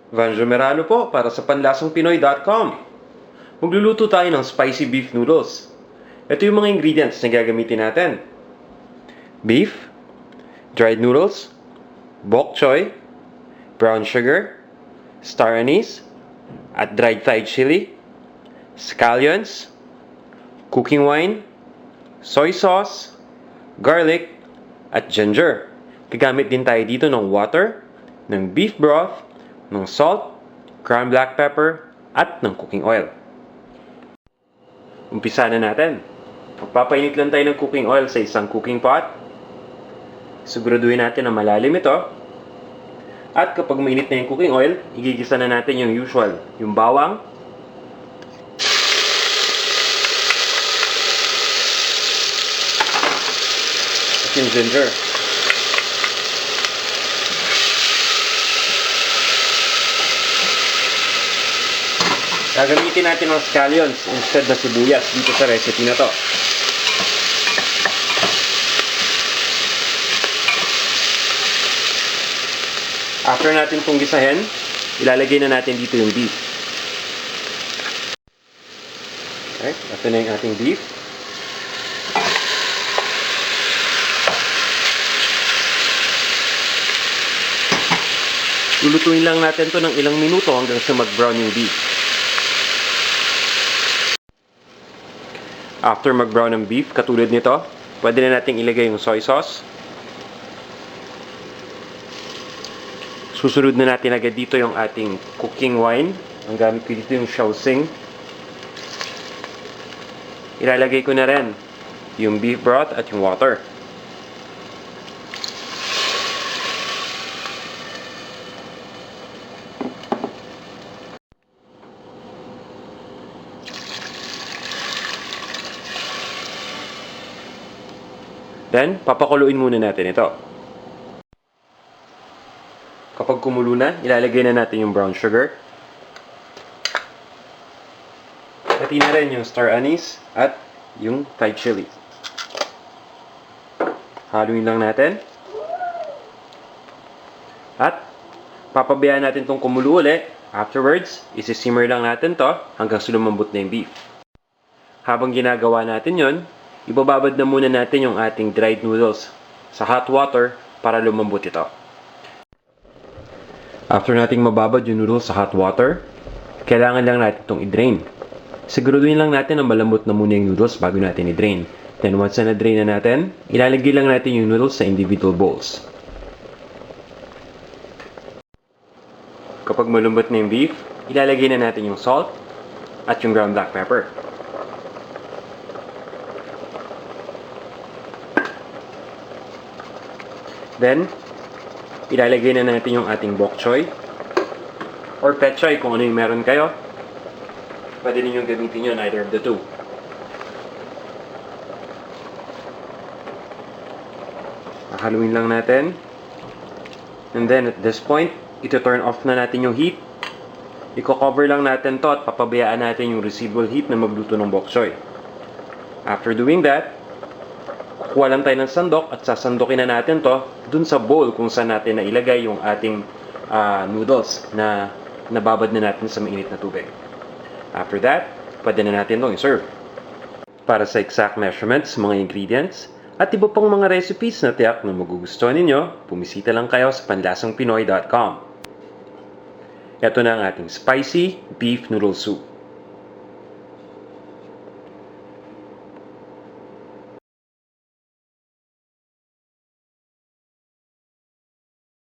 Vanjo Merano po para sa panlasangpinoy.com. Magluluto tayo ng spicy beef noodles. Ito yung mga ingredients na gagamitin natin. Beef, dried noodles, bok choy, brown sugar, star anise, at dried Thai chili, scallions, cooking wine, soy sauce, garlic, at ginger. Gagamit din tayo dito ng water, ng beef broth, ng salt, ground black pepper, at ng cooking oil. Umpisa na natin. Magpapainit lang tayo ng cooking oil sa isang cooking pot. Siguraduhin natin na malalim ito. At kapag mainit na yung cooking oil, igigisa na natin yung usual, yung bawang, at yung ginger. Gagamitin natin ng scallions instead na sibuyas dito sa recipe na to. After natin itong gisahin, ilalagay na natin dito yung beef. Okay, ito na yung ating beef. Lulutuin lang natin to ng ilang minuto hanggang sa mag-brown yung beef. After mag-brown ang beef, katulad nito, pwede na natin ilagay yung soy sauce. Susunod na natin agad dito yung ating cooking wine. Ang gamit ko dito yung Shaoxing. Ilalagay ko na rin yung beef broth at yung water. Then, papakuluin muna natin ito. Kapag kumulo na, ilalagay na natin yung brown sugar. Pati na rin yung star anise at yung Thai chili. Haluin lang natin. At, papabayaan natin itong kumulo ulit. Afterwards, isi-simmer lang natin to hanggang sa lumambot na yung beef. Habang ginagawa natin yon, ibababad na muna natin yung ating dried noodles sa hot water para lumambot ito. After nating mababad yung noodles sa hot water, kailangan lang natin itong i-drain. Siguraduhin lang natin na malambot na muna yung noodles bago natin i-drain. Then once na na-drain na natin, ilalagay lang natin yung noodles sa individual bowls. Kapag malambot na yung beef, ilalagay na natin yung salt at yung ground black pepper. Then, ilalagay na natin yung ating bok choy or pechay kung ano yung meron kayo. Pwede ninyong gamitin yun, either of the two. Haluin lang natin. And then, at this point, ito-turn off na natin yung heat. Iko-cover lang natin to at papabayaan natin yung residual heat na magluto ng bok choy. After doing that, kuha lang tayo ng sandok at sasandokin na natin to dun sa bowl kung saan natin nailagay yung ating noodles na nababad na natin sa mainit na tubig. After that, pwede na natin itong i-serve. Para sa exact measurements, mga ingredients, at iba pang mga recipes na tiyak na magugustuhan ninyo, pumisita lang kayo sa panlasangpinoy.com. Ito na ang ating spicy beef noodle soup.